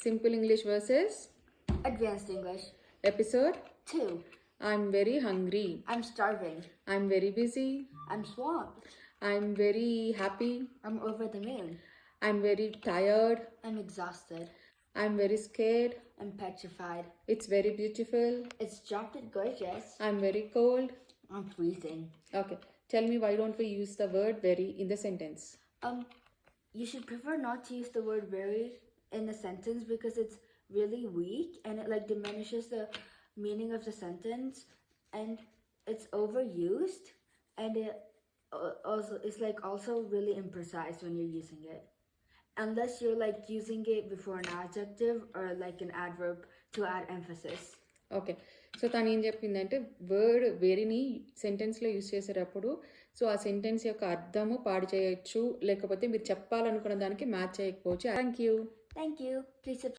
Simple English versus Advanced English. episode. 2. I'm very hungry. I'm starving. I'm very busy. I'm swamped. I'm very happy. I'm over the moon. I'm very tired. I'm exhausted. I'm very scared. I'm petrified. It's very beautiful. It's chocolate gorgeous. I'm very cold. I'm freezing. Okay, tell me, why don't we use the word very in the sentence? You should prefer not to use the word very in a sentence because it's really weak and it diminishes the meaning of the sentence, and it's overused, and it also really imprecise when you're using it, unless you're using it before an adjective or an adverb to add emphasis. Okay, so తను ఏం చెప్పిందంటే word వెరీని సెంటెన్స్లో use చేసేటప్పుడు so ఆ sentence యొక్క అర్థము పాడు చేయొచ్చు, లేకపోతే మీరు చెప్పాలనుకున్న దానికి మ్యాచ్ చేయకపోవచ్చు. Thank you. Thank you. Please subscribe.